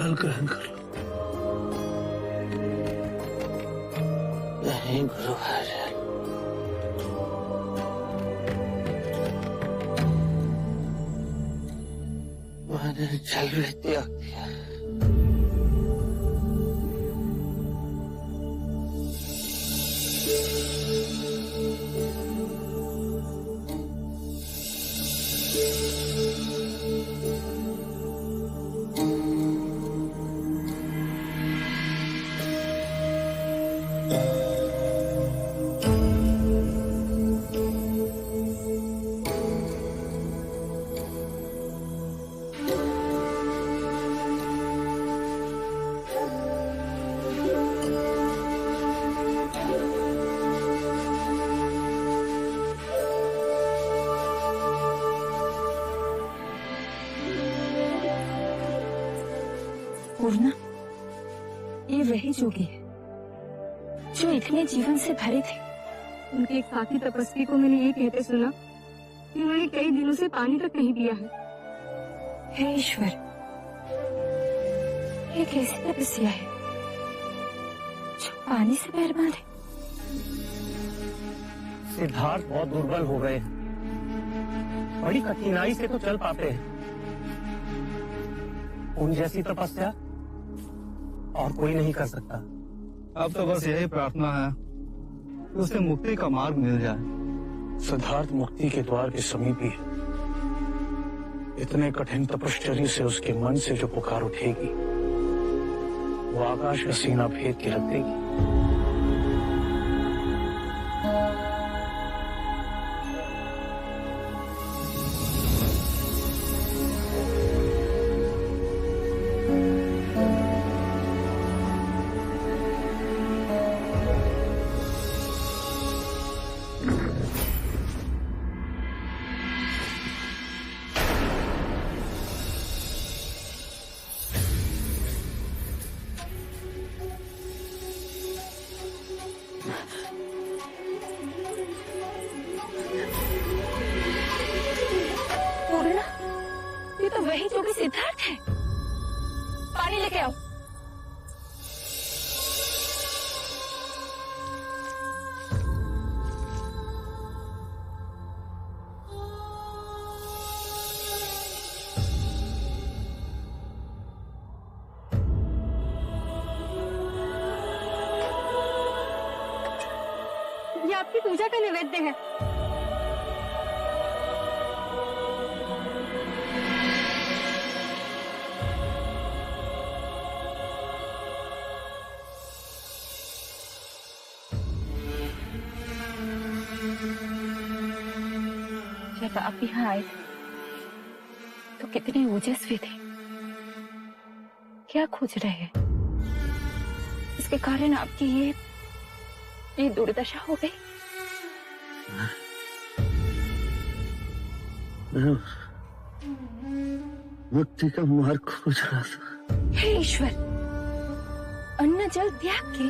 जल ग्रहण कर लो। नहीं गुरुवार, मैंने जल भी त्याग दिया। पूर्णा, ये वही जोगी है जो इतने जीवन से भरे थे। उनके एक साथी तपस्वी को मैंने ये कहते सुना कि उन्होंने कई दिनों से पानी तक नहीं पिया है। हे ईश्वर, ये कैसी तपस्या है जो पानी से पैर बांधे? सिद्धार्थ बहुत दुर्बल हो गए, बड़ी कठिनाई से तो चल पाते हैं। उन जैसी तपस्या और कोई नहीं कर सकता। अब तो बस यही प्रार्थना है कि उसे मुक्ति का मार्ग मिल जाए। सिद्धार्थ मुक्ति के द्वार के समीप ही है। इतने कठिन तपश्चर्या से उसके मन से जो पुकार उठेगी वो आकाश का सीना भेद के रख देगी। पूर्णा, ये तो वही जोगी सिद्धार्थ है। पानी लेके आओ। ये आपकी पूजा का नैवेद्य है। जब आप यहाँ आए थे तो कितने ओजस्वी थे। क्या खोज रहे हैं? इसके कारण आपकी ये दुर्दशा हो गई। मुक्ति का मार्ग खोज रहा था। हे ईश्वर, अन्न जल त्याग के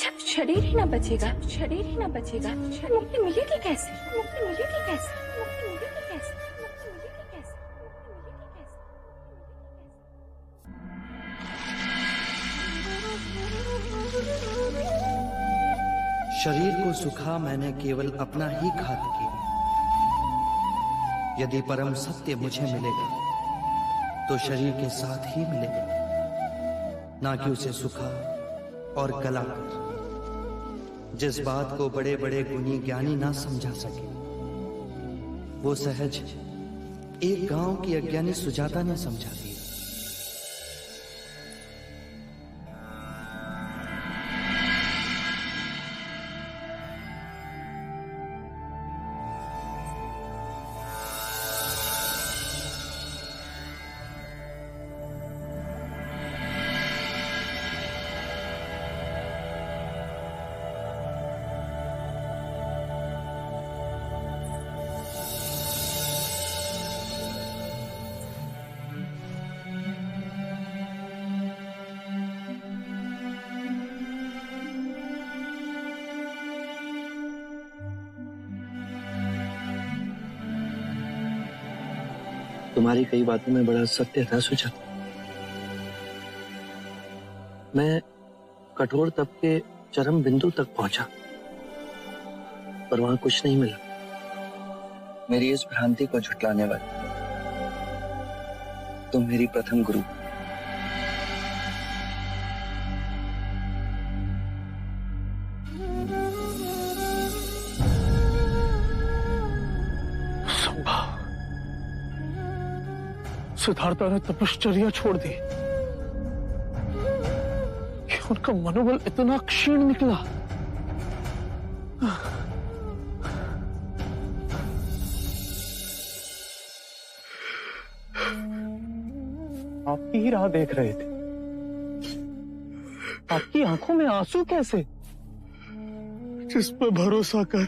जब शरीर ही ना बचेगा, शरीर ही ना बचेगा, मुक्ति मिलेगी कैसे? मुक्ति मिलेगी कैसे? मुक्ति मिलेगी कैसे? मुक्ति मिलेगी कैसे? मुक्ति मिलेगी कैसे? शरीर को सुखा मैंने केवल अपना ही घात किया। यदि परम सत्य मुझे मिलेगा तो शरीर के साथ ही मिलेगा, ना कि उसे सुखा और गलाकर। जिस बात को बड़े बड़े गुणी ज्ञानी ना समझा सके वो सहज एक गांव की अज्ञानी सुजाता ने समझा दिया। तुम्हारी कई बातों में बड़ा सत्य था सुजाता। मैं कठोर तप के चरम बिंदु तक पहुंचा, पर वहां कुछ नहीं मिला। मेरी इस भ्रांति को झुटलाने वाली तुम मेरी प्रथम गुरु। सिद्धार्था ने तपश्चर्या छोड़ दी कि उनका मनोबल इतना क्षीण निकला। आपकी ही राह देख रहे थे, आपकी आंखों में आंसू कैसे? जिस पे भरोसा कर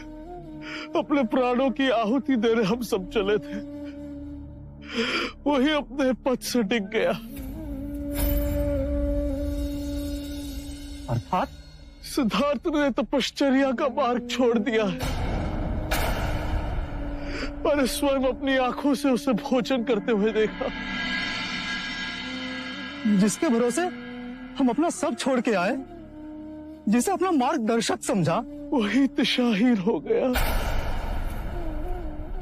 अपने प्राणों की आहुति देने हम सब चले थे, वही अपने पद से डिग गया। अर्थात सिद्धार्थ ने तपश्चर्या का मार्ग छोड़ दिया है और स्वयं अपनी आंखों से उसे भोजन करते हुए देखा। जिसके भरोसे हम अपना सब छोड़ के आए, जिसे अपना मार्गदर्शक समझा, वही दिशाहीन हो गया।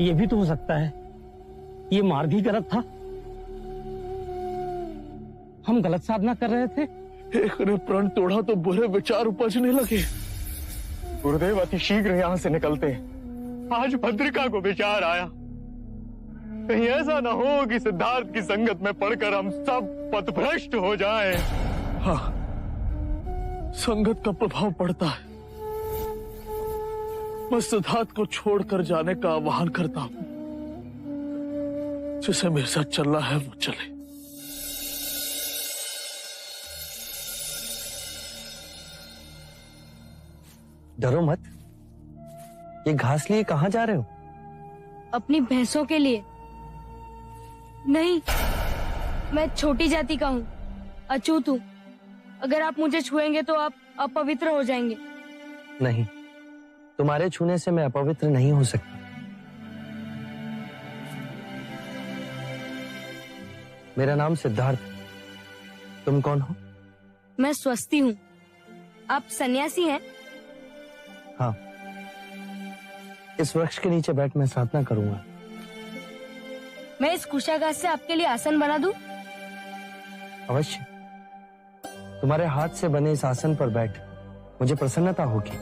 ये भी तो हो सकता है ये मार्ग ही गलत था, हम गलत साधना कर रहे थे। एक ने प्रण तोड़ा तो बुरे विचार उपजने लगे। गुरुदेव अति शीघ्र यहाँ से निकलते। आज भद्रिका को विचार आया, कहीं ऐसा ना हो कि सिद्धार्थ की संगत में पड़कर हम सब पथभ्रष्ट हो जाएं। हाँ, संगत का प्रभाव पड़ता है। मैं सिद्धार्थ को छोड़कर जाने का आह्वान करता हूं। जिसे मेरे साथ चलना है वो चले। डरो मत। ये घास लिए कहां जा रहे हो? अपनी भैंसों के लिए। नहीं, मैं छोटी जाति का हूँ, अछूत हूँ। अगर आप मुझे छुएंगे तो आप अपवित्र हो जाएंगे। नहीं, तुम्हारे छूने से मैं अपवित्र नहीं हो सकता। मेरा नाम सिद्धार्थ। तुम कौन हो? मैं स्वस्ति हूँ। आप सन्यासी हैं? हाँ, इस वृक्ष के नीचे बैठ मैं साधना करूंगा। मैं इस कुशाघास से आपके लिए आसन बना दूं? अवश्य। तुम्हारे हाथ से बने इस आसन पर बैठ मुझे प्रसन्नता होगी।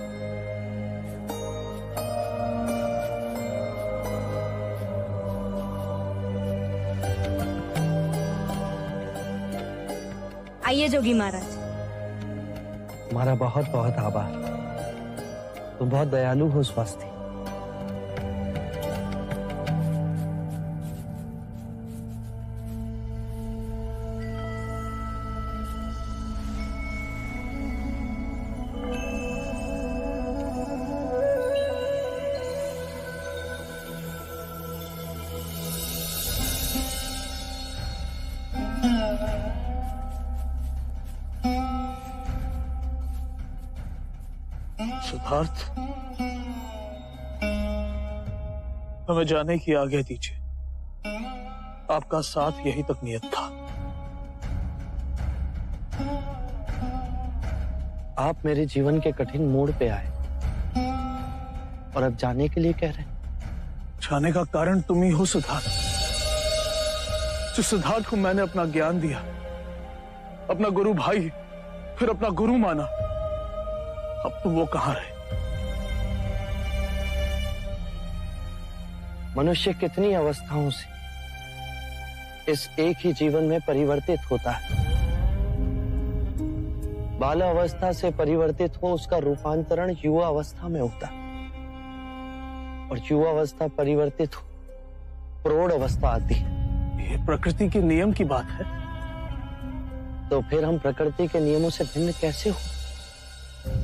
आइए जोगी महाराज। तुम्हारा बहुत बहुत आभार। तुम बहुत दयालु हो स्वास्थ्य। सिद्धार्थ, हमें जाने की आज्ञा दीजिए। आपका साथ यही तक नियत था। आप मेरे जीवन के कठिन मोड़ पे आए और अब जाने के लिए कह रहे हैं। जाने का कारण तुम ही हो सिद्धार्थ। जिस सिद्धार्थ को मैंने अपना ज्ञान दिया, अपना गुरु भाई, फिर अपना गुरु माना, अब तुम वो कहां रहे? मनुष्य कितनी अवस्थाओं से इस एक ही जीवन में परिवर्तित होता है। बाल अवस्था से परिवर्तित हो उसका रूपांतरण युवा अवस्था में होता है, और युवा अवस्था परिवर्तित हो प्रौढ़ अवस्था आती है। ये प्रकृति के नियम की बात है। तो फिर हम प्रकृति के नियमों से भिन्न कैसे हो?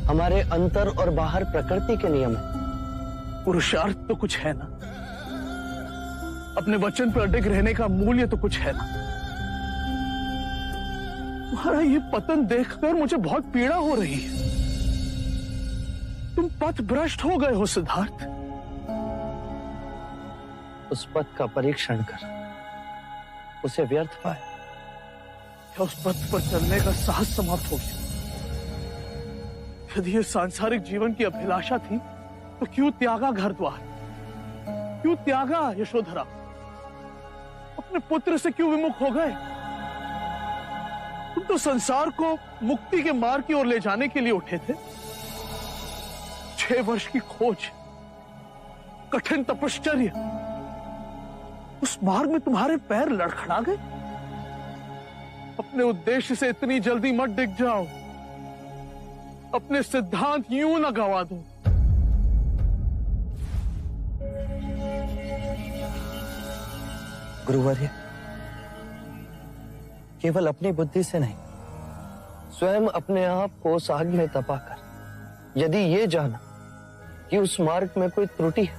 हमारे अंतर और बाहर प्रकृति के नियम है। पुरुषार्थ तो कुछ है ना, अपने वचन पर अडिग रहने का मूल्य तो कुछ है ना। तुम्हारा ये पतन देखकर मुझे बहुत पीड़ा हो रही है। तुम पथ भ्रष्ट हो गए हो सिद्धार्थ। उस पथ का परीक्षण कर उसे व्यर्थ पाए। क्या उस पथ पर चलने का साहस समाप्त हो गया? यदि ये सांसारिक जीवन की अभिलाषा थी तो क्यों त्यागा घर द्वार, क्यों त्यागा यशोधरा, अपने पुत्र से क्यों विमुख हो गए? तुम तो संसार को मुक्ति के मार्ग की ओर ले जाने के लिए उठे थे। 6 वर्ष की खोज, कठिन तपश्चर्य, उस मार्ग में तुम्हारे पैर लड़खड़ा गए। अपने उद्देश्य से इतनी जल्दी मत डिग जाओ, अपने सिद्धांत यूं न गवा दो। गुरुवर्य, केवल अपनी बुद्धि से नहीं, स्वयं अपने आप को उस आग में तपाकर यदि ये जाना कि उस मार्ग में कोई त्रुटि है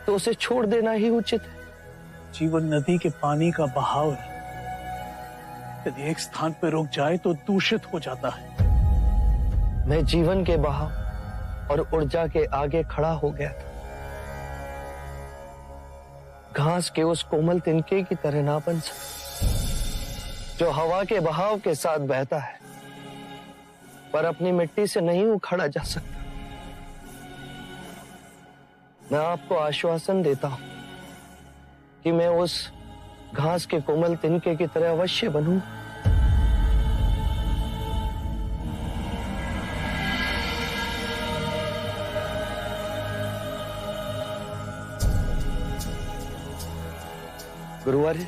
तो उसे छोड़ देना ही उचित है। जीवन नदी के पानी का बहाव है, यदि एक स्थान पर रुक जाए तो दूषित हो जाता है। मैं जीवन के बहाव और ऊर्जा के आगे खड़ा हो गया था। घास के उस कोमल तिनके की तरह ना बन सकता जो हवा के बहाव के साथ बहता है पर अपनी मिट्टी से नहीं उखड़ा जा सकता। मैं आपको आश्वासन देता हूं कि मैं उस घास के कोमल तिनके की तरह अवश्य बनूं। गुरुवर्य,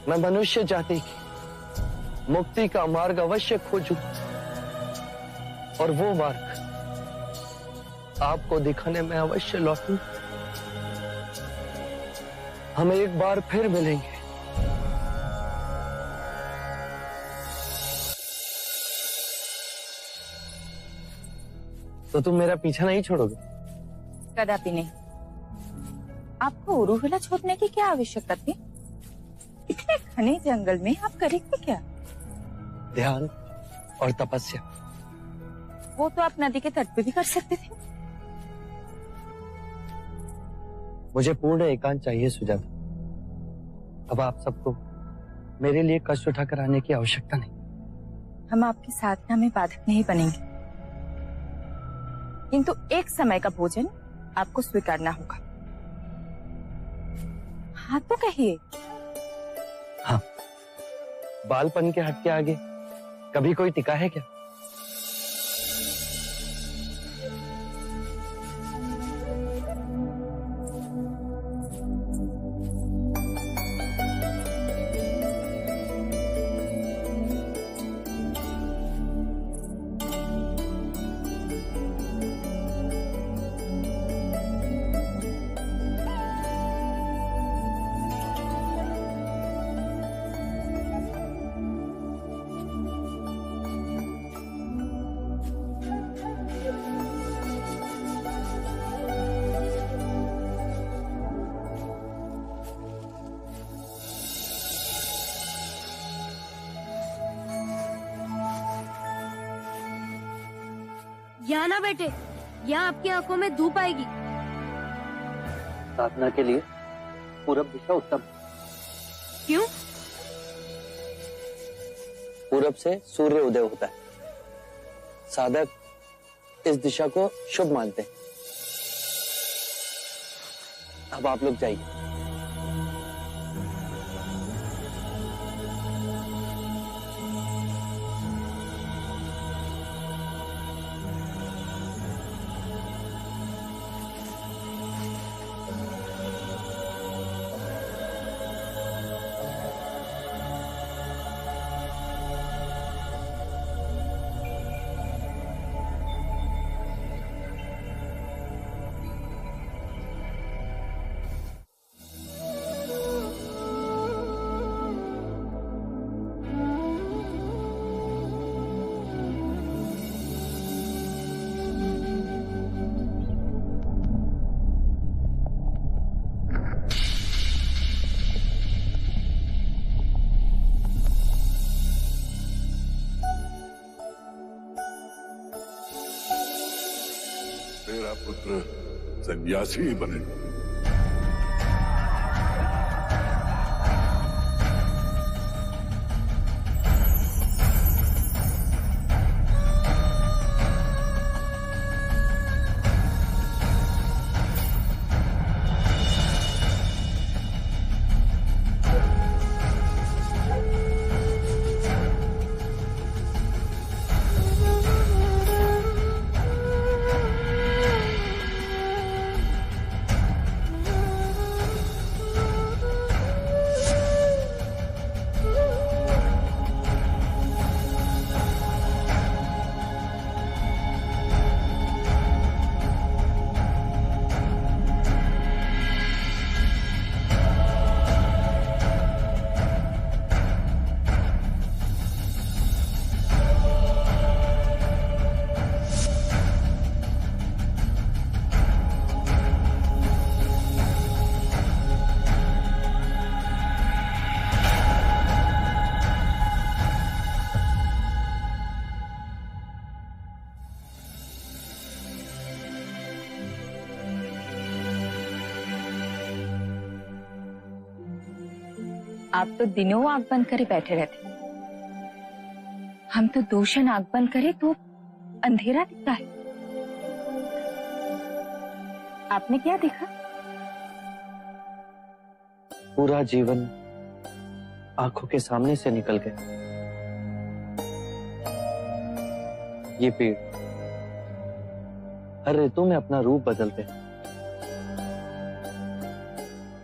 मैं मनुष्य जाति की मुक्ति का मार्ग अवश्य खोजूं और वो मार्ग आपको दिखाने में अवश्य लौटूं। हम एक बार फिर मिलेंगे। तो तुम मेरा पीछा नहीं छोड़ोगे? कदापि नहीं। आपको उरुविला छोड़ने की क्या आवश्यकता थी? इतने घने जंगल में आप करेंगे क्या? ध्यान और तपस्या। वो तो आप नदी के तट पे भी कर सकते थे। मुझे पूर्ण एकांत चाहिए सुजाता। अब आप सबको मेरे लिए कष्ट उठाकर आने की आवश्यकता नहीं। हम आपकी साधना में बाधक नहीं बनेंगे, किंतु एक समय का भोजन आपको स्वीकारना होगा। हाँ तो कहिए। हाँ, बालपन के हट के आगे कभी कोई टिका है क्या? यहाँ ना बैठे, यहाँ आपकी आंखों में धूप आएगी। साधना के लिए पूरब दिशा उत्तम। क्यों? पूरब से सूर्य उदय होता है। साधक इस दिशा को शुभ मानते हैं। अब आप लोग जाइए। मेरा पुत्र सन्यासी बने। आप तो दिनों आंख बंद करे बैठे रहते, हम तो दोषण आंख बंद करे तो अंधेरा दिखता है। आपने क्या देखा? पूरा जीवन आंखों के सामने से निकल गया। ये पेड़ हर ऋतु में अपना रूप बदलते हैं।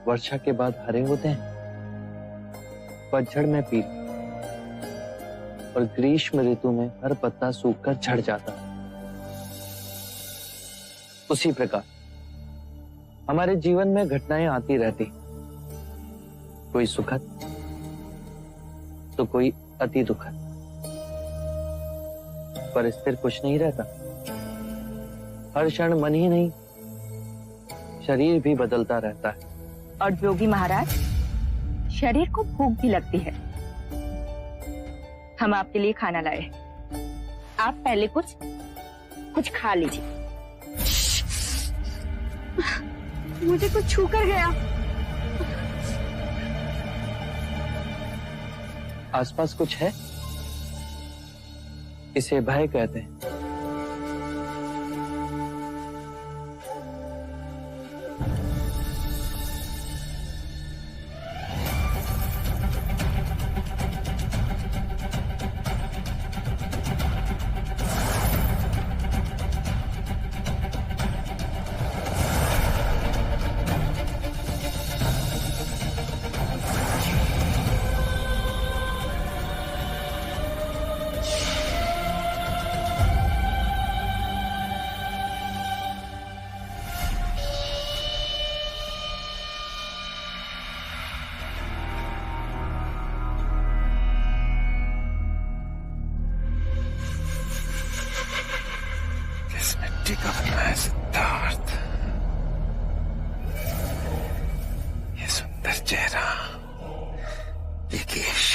वर्षा के बाद हरे होते हैं, पतझड़ में पीले, और ग्रीष्म ऋतु में हर पत्ता सूखकर झड़ जाता है। उसी प्रकार हमारे जीवन में घटनाएं आती रहती, कोई सुखद तो कोई अति दुखद, पर स्थिर कुछ नहीं रहता। हर क्षण मन ही नहीं, शरीर भी बदलता रहता है। और जोगी महाराज, शरीर को भूख भी लगती है। हम आपके लिए खाना लाए हैं, आप पहले कुछ खा लीजिए। मुझे कुछ छू कर गया। आसपास कुछ है, इसे भय कहते हैं। मिट्टी का बना है सिद्धार्थ, ये सुंदर चेहरा, ये केश,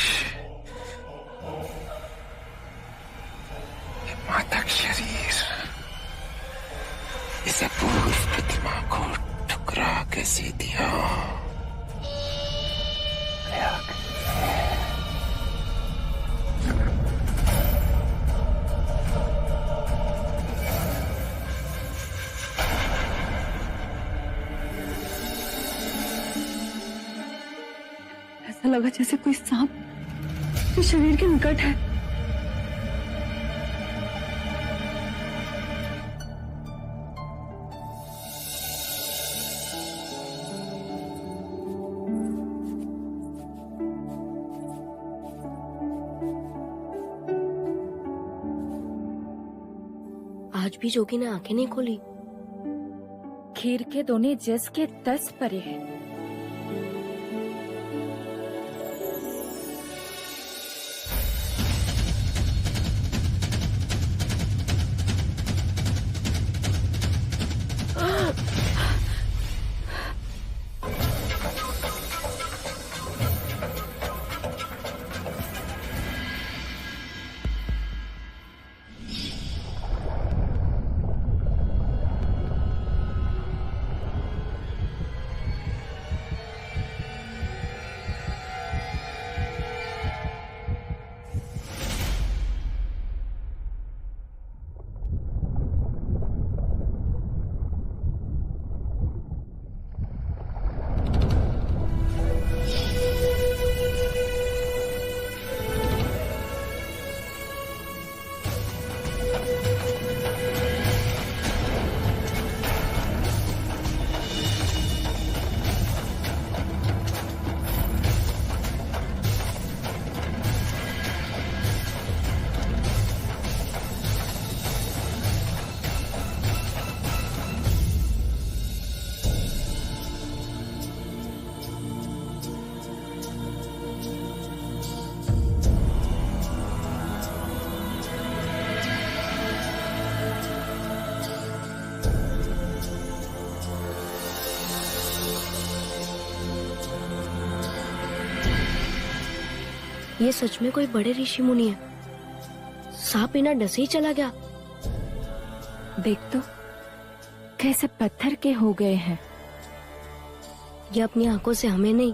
ये मादक शरीर, इस अपूर्व प्रतिमा को ठुकरा कैसे दिया। ऐसा लगा जैसे कोई सांप इस शरीर के निकट है। आज भी जोगी ने आंखें नहीं खोली। खीर के दोने जस के 10 परे हैं। ये सच में कोई बड़े ऋषि मुनि है। सांप बिना डसे ही चला गया। देख तो कैसे पत्थर के हो गए हैं। ये अपनी आंखों से हमें नहीं,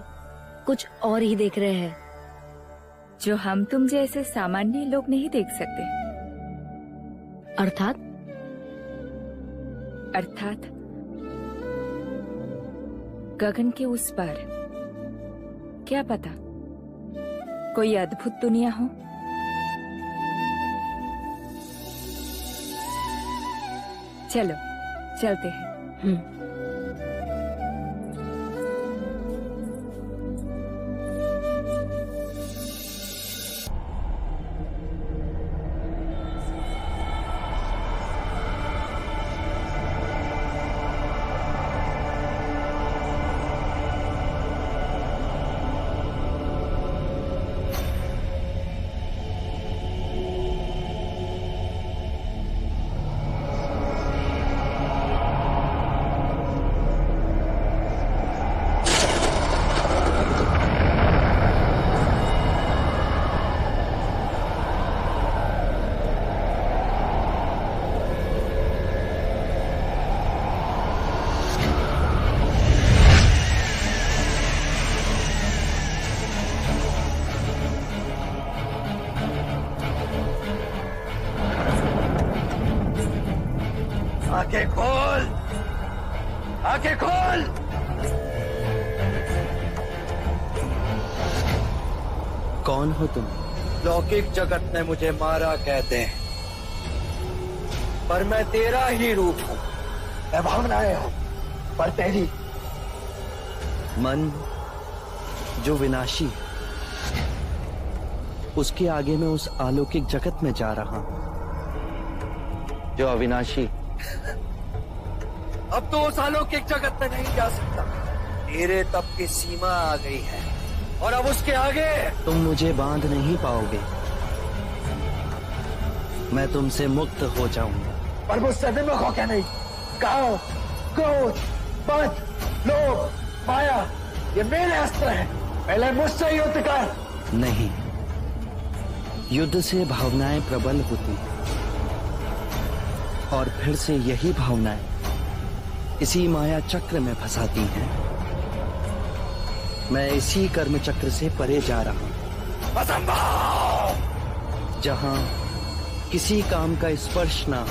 कुछ और ही देख रहे हैं। जो हम तुम जैसे सामान्य लोग नहीं देख सकते। अर्थात? अर्थात गगन के उस पार, क्या पता कोई अद्भुत दुनिया हो। चलो चलते हैं। आंखें खोल, आंखें खोल। कौन हो तुम? लौकिक जगत में मुझे मारा कहते हैं, पर मैं तेरा ही रूप हूं। मैं भावनाएं हूं, पर तेरी। मन जो विनाशी, उसके आगे मैं उस अलौकिक जगत में जा रहा हूं जो अविनाशी। अब तो उस अलौकिक जगत में नहीं जा सकता। तेरे तप की सीमा आ गई है और अब उसके आगे तुम मुझे बांध नहीं पाओगे। मैं तुमसे मुक्त हो जाऊंगा। पर मुझसे विमुख हो क्या नहीं? काम, क्रोध, मद, लोभ, माया, ये मेरे अस्त्र हैं। पहले मुझसे युद्ध कर। नहीं, युद्ध से भावनाएं प्रबल होती हैं और फिर से यही भावनाएं इसी माया चक्र में फंसाती हैं। मैं इसी कर्म चक्र से परे जा रहा हूं, असंभव। जहां किसी काम का स्पर्श ना हो,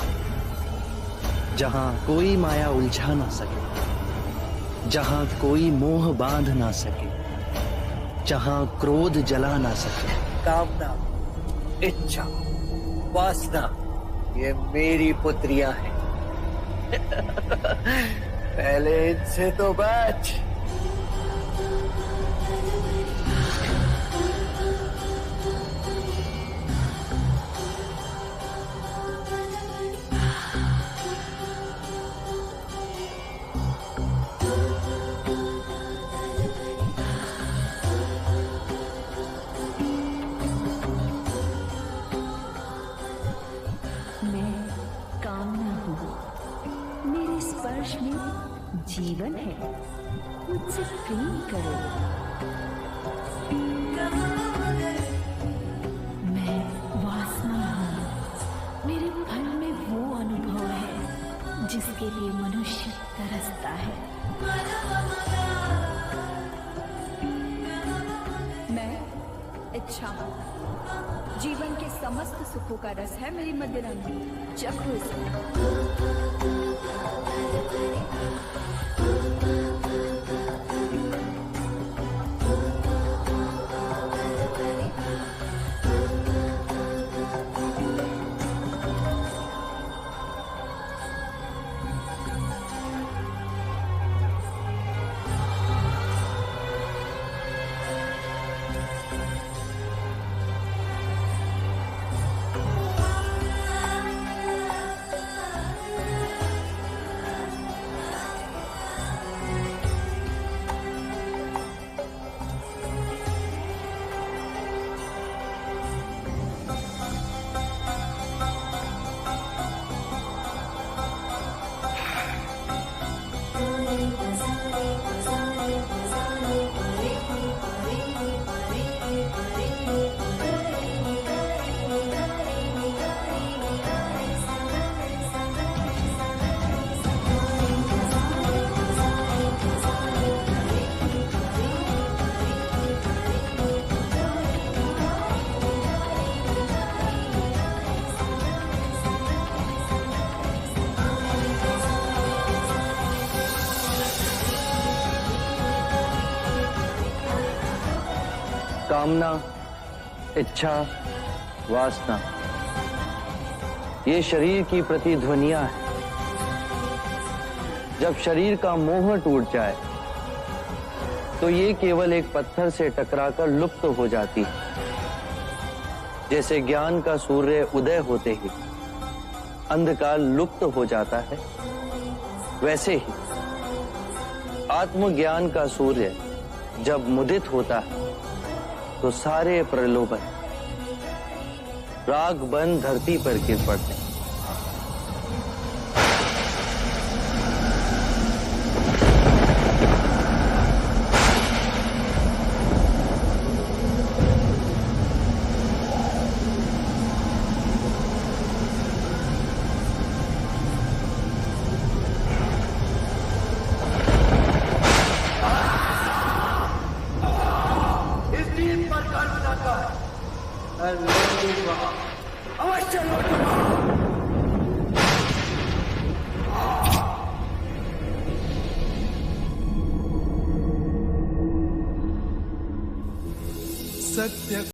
जहां कोई माया उलझा ना सके, जहां कोई मोह बांध ना सके, जहां क्रोध जला ना सके। कामना, इच्छा, वासना, ये मेरी पुत्रियां हैं। पहले इनसे तो बच। स्पर्श में जीवन है, मुझसे प्रेम करो। मैं वासना हूँ, मेरे फल में वो अनुभव है जिसके लिए मनुष्य तरसता है। मैं इच्छा हूँ, जीवन के समस्त सुखों का रस है मेरी मदिरा में। चखो इसे। कामना, इच्छा, वासना, ये शरीर की प्रतिध्वनियां हैं। जब शरीर का मोह टूट जाए तो ये केवल एक पत्थर से टकराकर लुप्त हो जाती है। जैसे ज्ञान का सूर्य उदय होते ही अंधकार लुप्त हो जाता है, वैसे ही आत्मज्ञान का सूर्य जब मुदित होता है तो सारे प्रलोभन राग बन धरती पर गिर पड़ते हैं। सत्य